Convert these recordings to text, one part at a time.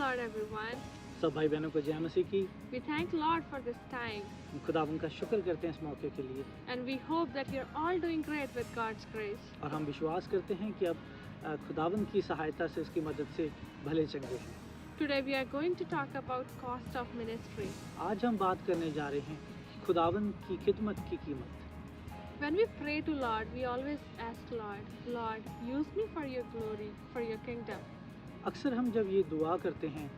Lord, everyone. सब भाई बहनों को जय मसीह की। We thank Lord for this time, हम खुदावंद का शुक्र करते हैं इस मौके के लिए and we hope that you're all doing great with God's grace. और हम विश्वास करते हैं कि अब खुदावंद की सहायता से उसकी मदद से भले चंगे हैं। Today we are going to talk about cost of ministry. आज हम बात करने जा रहे हैं खुदावंद की खिदमत की कीमत। When we pray to Lord, we always ask Lord, use me for your glory, for your kingdom. अक्सर हम जब ये दुआ करते हैं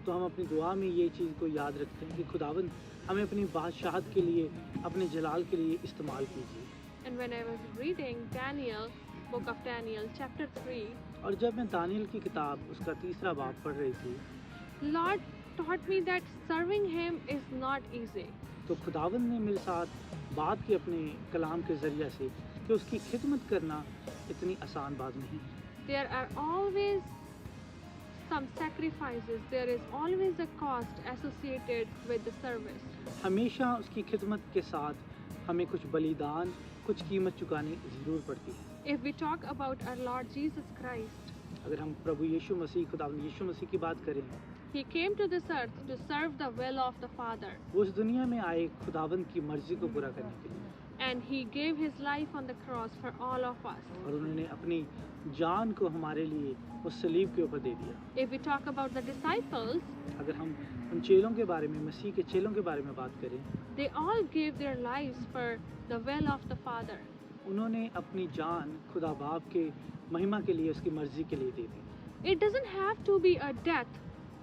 तो हम अपनी दुआ में ये चीज़ को याद रखते हैं कि खुदावंद हमें अपनी बादशाहत के लिए, अपने जलाल के लिए इस्तेमाल कीजिए। And when I was reading Daniel, book of Daniel, chapter 3, और जब मैं दानियल की किताब उसका 3रा बाब पढ़ रही थी Lord taught me that serving Him is not easy. तो खुदावंद ने मेरे साथ बात की अपने कलाम के ज़रिए से कि उसकी खिदमत करना इतनी आसान बात नहीं है। There are always some sacrifices. There is always a cost associated with the service. हमेशा उसकी खिदमत के साथ हमें कुछ बलिदान, कुछ कीमत चुकानी ज़रूर पड़ती है। If we talk about our Lord Jesus Christ, अगर हम प्रभु यीशु मसीह, खुदावंद यीशु मसीह की बात करें, He came to this earth to serve the will of the Father, वो इस दुनिया में आए खुदावंद की मर्जी को पूरा करने के लिए and He gave His life on the cross for all of us. और उन्होंने अपनी जान को हमारे लिए उस सलीब के ऊपर दे दिया। If we talk about the disciples, अगर हम उन चेलों के बारे में, मसीह के चेलों के बारे में बात करें, they all gave their lives for the will of the Father. उन्होंने अपनी जान खुदा बाप के महिमा के लिए, उसकी मर्जी के लिए दे दी। It doesn't have to be a death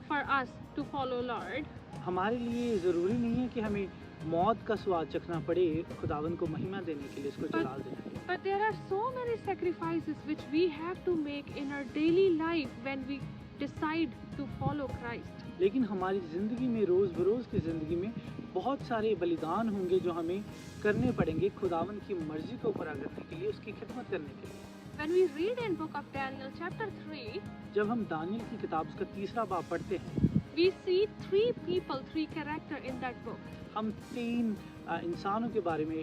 for us to follow Lord. हमारे लिए ज़रूरी नहीं है कि हमें मौत का स्वाद चखना पड़े खुदावंद को महिमा देने के लिए, उसको जलाल देने के लिए। But there are so many sacrifices which we have to make in our daily life when we decide to follow Christ. लेकिन हमारी ज़िंदगी में, रोज़ बरोज़ की ज़िंदगी में बहुत सारे बलिदान होंगे जो हमें करने पड़ेंगे खुदावंद की मर्जी को पूरा करने के लिए, उसकी खिदमत करने के लिए। When we read in book of Daniel chapter 3, जब हम दानियल की किताब उसका 3रा बाब पढ़ते हैं, we see three character in that book. हम 3 इंसानों के बारे में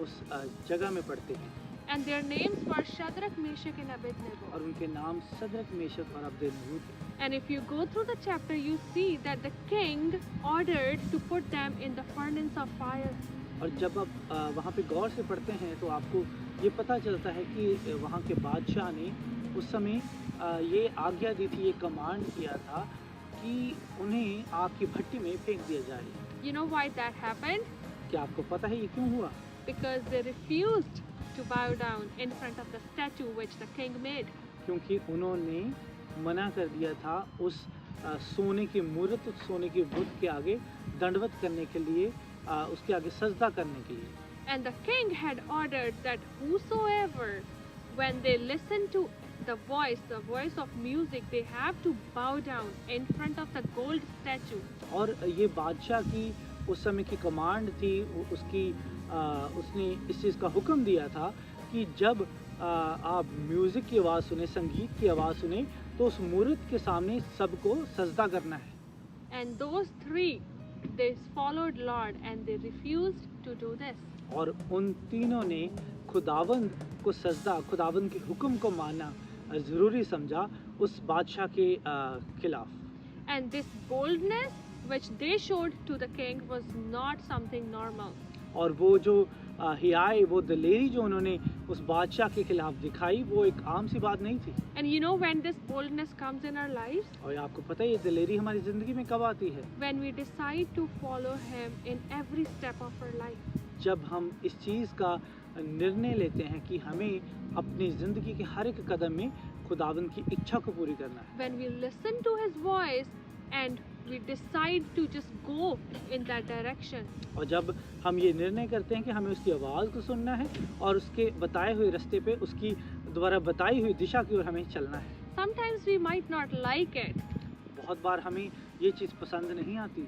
उस जगह में पढ़ते हैं And their names were Shadrach, Meshach and Abednego. और उनके नाम सदरक, मेशक और अबेदनगो थे। And if you go through the chapter, you see that the king ordered to put them in the furnace of fire. और जब आप वहाँ पे गौर से पढ़ते हैं तो आपको ये पता चलता है कि वहाँ के बादशाह ने उस समय ये आज्ञा दी थी, ये कमांड किया था कि उन्हें आग की भट्टी में फेंक दिया जाए। You know why that happened? क्या आपको पता है ये क्यों हुआ? Because they refused to bow down in front of the statue which the king made. क्योंकि उन्होंने मना कर दिया था उस सोने की मूर्त, उस सोने के बुत के आगे दंडवत करने के लिए, उसके आगे सजदा करने के लिए। And the king had ordered that whosoever, when they listen to the voice of music, they have to bow down in front of the gold statue. और ये बादशाह की उस समय की कमांड थी, उसने इस चीज़ का हुक्म दिया था कि जब आप म्यूज़िक की आवाज़ सुने, संगीत की आवाज़ सुने, तो उस मूर्त के सामने सबको सजदा करना है। And those three, they followed Lord and they refused to do this. और उन तीनों ने खुदावंद को सजदा, खुदावंद के हुक्म को मानना ज़रूरी समझा उस बादशाह के खिलाफ। And this boldness which they showed to the king was not something normal. और वो जो हियाए, वो दलेरी जो उन्होंने उस बादशाह के खिलाफ दिखाई, वो एक आम सी बात नहीं थी। And you know when this boldness comes in our lives? और आपको पता है ये दलेरी हमारी ज़िंदगी में कब आती है? When we decide to follow him in every step of our life. जब हम इस चीज़ का निर्णय लेते हैं कि हमें अपनी ज़िंदगी के हर एक कदम में खुदावंद की इच्छा को पूरी करना है। When we listen to his voice and we decide to just go in that direction. और जब हम ये निर्णय करते हैं कि हमें उसकी आवाज़ को सुनना है और उसके बताए हुए रास्ते पे, उसकी द्वारा बताई हुई दिशा की ओर हमें चलना है। Sometimes we might not like it. बहुत बार हमें ये चीज़ पसंद नहीं आती।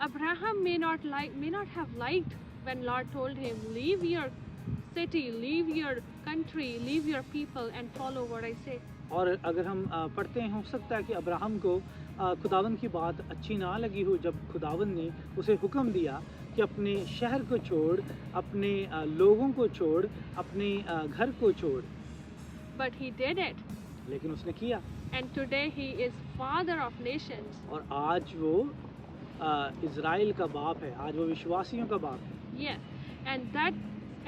Abraham may not have liked when Lord told him, leave your city, leave your country, leave your people and follow what I say. और अगर हम पढ़ते हैं, हो सकता है कि अब्राहम को खुदावंद की बात अच्छी ना लगी हो जब खुदावंद ने उसे हुक्म दिया कि अपने शहर को छोड़, अपने लोगों को छोड़, अपने घर को छोड़। But he did it. लेकिन उसने किया। And today he is father of nations. और आज वो इज़राइल का बाप है, आज वो विश्वासियों का बाप है। Yes,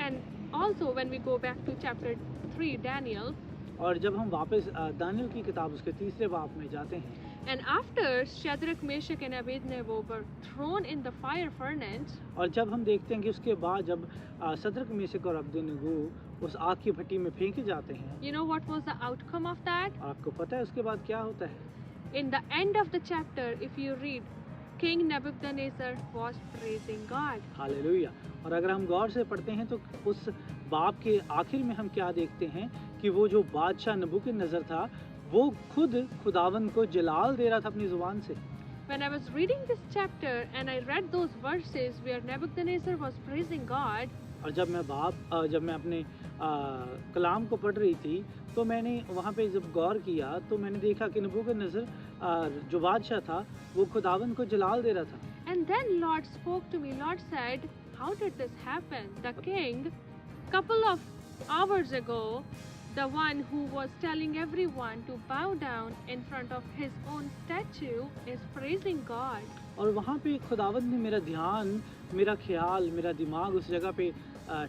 and also when we go back to chapter 3, Daniel, और जब हम वापस दानियल की किताब उसके तीसरे बाप में जाते हैं, and after Shadrach, Meshach and Abednego were thrown in the fire furnace, और जब हम देखते हैं कि उसके बाद जब सदरक मेशक और अबेदनगो उस आग की भट्टी में फेंके जाते हैं, you know what was the outcome of that? आपको पता है उसके बाद क्या होता है? In the end of the chapter, if you read, King Nebuchadnezzar was praising God. Hallelujah. और अगर हम गौर से पढ़ते हैं तो उस बाप के आखिर में हम क्या देखते हैं कि वो जो बादशाह नबूकदनेस्सर था वो खुद खुदावन को जलाल दे रहा था अपनी जुबान से। When I was reading this chapter and I read those verses where Nebuchadnezzar was praising God, और जब मैं अपने कलाम को पढ़ रही थी तो मैंने वहाँ पे जब गौर किया तो मैंने देखा कि नबूकदनेस्सर जो बादशाह था वो खुदावन को जलाल दे रहा था। and then Lord spoke to me. Lord said, how did this happen? The king, couple of hours ago, the one who was telling everyone to bow down in front of his own statue, is praising God. और वहाँ पे खुदावंद ने मेरा ध्यान, मेरा ख्याल, मेरा दिमाग उस जगह पे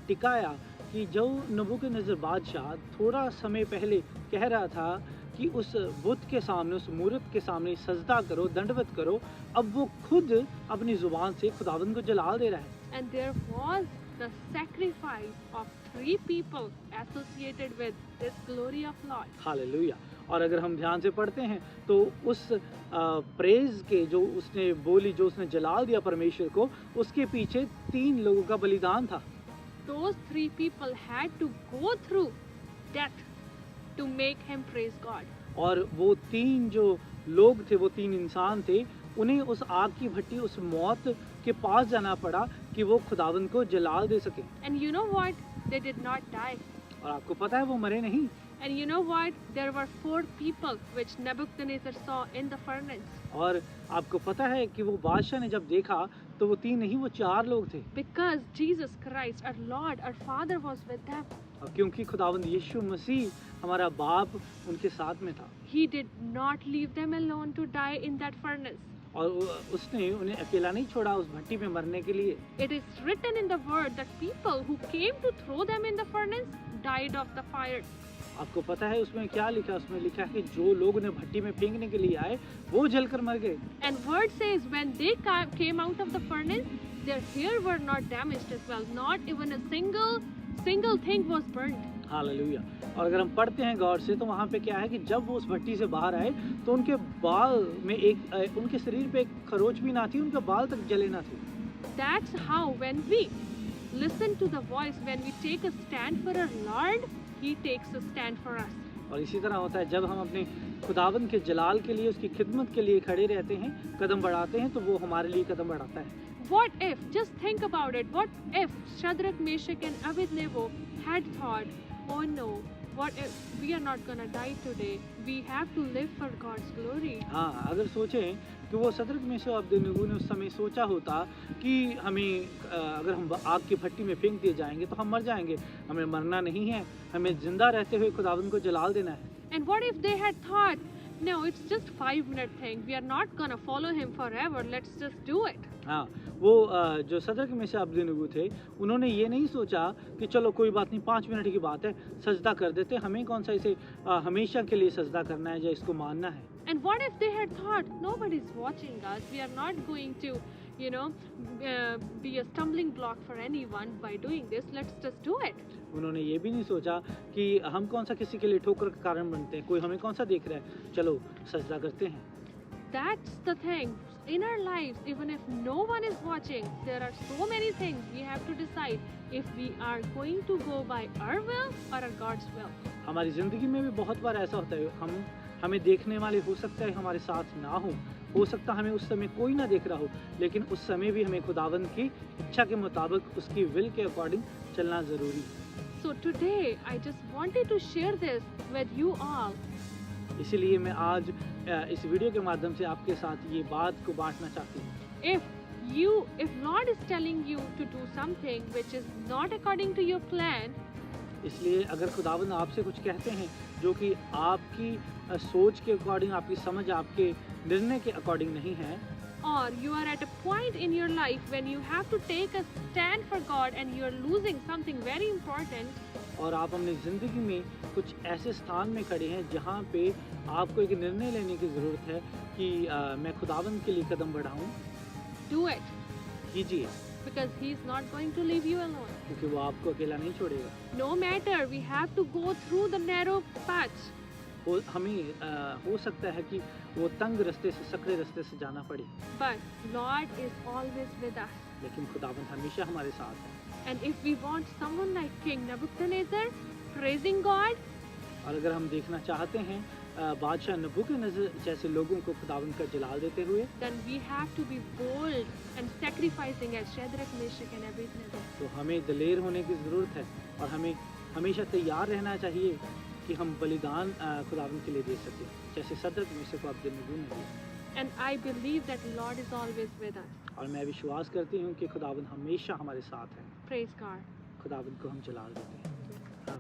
टिकाया कि जो नबूकदनेस्सर बादशाह थोड़ा समय पहले कह रहा था कि उस बुत के सामने, उस मूर्त के सामने सजदा करो, दंडवत करो, अब वो खुद अपनी जुबान से खुदावंद को जलाल दे रहा है। And there was the sacrifice of 3 people associated with this glory of Lord. Hallelujah. और अगर हम ध्यान से पढ़ते हैं तो उस प्रेज के जो उसने बोली, जो उसने जलाल दिया परमेश्वर को, उसके पीछे 3 लोगों का बलिदान था। Those 3 people had to go through death to make him praise God. और वो 3 जो लोग थे, वो 3 इंसान थे, उन्हें उस आग की भट्टी, उस मौत के पास जाना पड़ा कि वो खुदावंद को जलाल दे सके। And you know what? They did not die. और आपको पता है वो मरे नहीं। And you know what? There were 4 people which Nebuchadnezzar saw in the furnace. और आपको पता है कि वो बादशाह ने जब देखा तो वो 3 नहीं, वो 4 लोग थे। Because Jesus Christ, our Lord, our Father, was with them. और क्योंकि खुदावंद यीशु मसीह हमारा बाप उनके साथ में था। He did not leave them alone to die in that furnace. और उसने उन्हें अकेला नहीं छोड़ा उस भट्टी में मरने के लिए। It is written in the word that people who came to throw them in the furnace died of the fire. आपको पता है उसमें क्या लिखा? उसमें लिखा है कि जो लोग उन्हें भट्टी में फेंकने के लिए आए वो जलकर मर गए। And word says when they came out of the furnace, their hair were not damaged as well. Not even a single thing was burnt. Hallelujah. और अगर हम पढ़ते हैं गौर से तो वहाँ पे क्या है कि जब वो उस भट्टी से बाहर आए तो उनके बाल में उनके शरीर पे एक खरोच भी ना थी, उनके बाल तक जले ना थे। That's how when we listen to the voice, when we take a stand for our Lord, He takes a stand for us. और इसी तरह होता है जब हम अपने खुदावंद के जलाल के लिए, उसकी खिदमत के लिए खड़े रहते हैं, कदम बढ़ाते हैं, तो वो हमारे लिए कदम बढ़ाता है। What if, just think about it, what if Shadrach, Meshach and Abednego had thought, oh no, what if we are not gonna die today? We have to live for God's glory. हाँ, अगर सोचें कि वो सदरक Meshach और Abednego ने उस समय सोचा होता कि हमें अगर हम आग की भट्टी में फेंक दिए जाएंगे तो हम मर जाएंगे, हमें मरना नहीं है, हमें जिंदा रहते हुए खुदावंद को जलाल देना है। And what if they had thought, no, it's just 5-minute thing, we are not gonna follow him forever, let's just do it. हाँ, वो जो सदरक मेशक और अबेदनगो थे, उन्होंने ये नहीं सोचा कि चलो कोई बात नहीं, 5 मिनट की बात है, सजदा कर देते, हमें कौन सा इसे हमेशा के लिए सजदा करना है या इसको मानना है। And what if they had thought, nobody's watching us, we are not going to, be a stumbling block for anyone by doing this, let's just do it. उन्होंने ये भी नहीं सोचा कि हम कौन सा किसी के लिए ठोकर का कारण बनते हैं, कोई हमें कौन सा देख रहा है, चलो सजदा करते हैं। That's the thing. In our lives, even if no one is watching, there are so many things we have to decide if we are going to go by our will or God's will. हमारी ज़िंदगी में भी बहुत बार ऐसा होता है, हमें देखने वाले हो सकता है हमारे साथ ना हो सकता हमें उस समय कोई ना देख रहा हो, लेकिन उस समय भी हमें खुदावंद की इच्छा के मुताबिक, उसकी विल के अकॉर्डिंग चलना ज़रूरी है। So today, I just wanted to share this with you all. इसीलिए मैं आज इस वीडियो के माध्यम से आपके साथ ये बात को बांटना चाहती हूँ। If Lord is telling you to do something which is not according to your plan, इसलिए अगर खुदावंद आपसे कुछ कहते हैं जो कि आपकी सोच के अकॉर्डिंग, आपकी समझ, आपके निर्णय के अकॉर्डिंग नहीं है, or you are at a point in your life when you have to take a stand for God and you are losing something very important, और आप अपनी ज़िंदगी में कुछ ऐसे स्थान में खड़े हैं जहाँ पे आपको एक निर्णय लेने की ज़रूरत है कि मैं खुदावंद के लिए कदम बढ़ाऊँ, do it, कीजिए, because He is not going to leave you alone. क्योंकि वो आपको अकेला नहीं छोड़ेगा। No matter, we have to go through the narrow path, हो सकता है कि वो तंग रास्ते से, सकरे रास्ते से जाना पड़े, but Lord is always with us. लेकिन खुदावंद हमेशा हमारे साथ है। And if we want someone like King Nebuchadnezzar praising God, और अगर हम देखना चाहते हैं बादशाह नबूकदनेस्सर जैसे लोगों को खुदावंद का जलाल देते हुए, then we have to be bold and sacrificing as Shadrach, Meshach and Abednego. तो हमें दिलेर होने की ज़रूरत है और हमें हमेशा तैयार रहना चाहिए कि हम बलिदान खुदावंद के लिए दे सकें, जैसे सदरक मेशक और अबेदनगो ने दिया। And I believe that Lord is always with us. और मैं विश्वास करती हूँ कि खुदावंद हमेशा हमारे साथ है। Praise God. खुदावंद को हम जलाल देते हैं।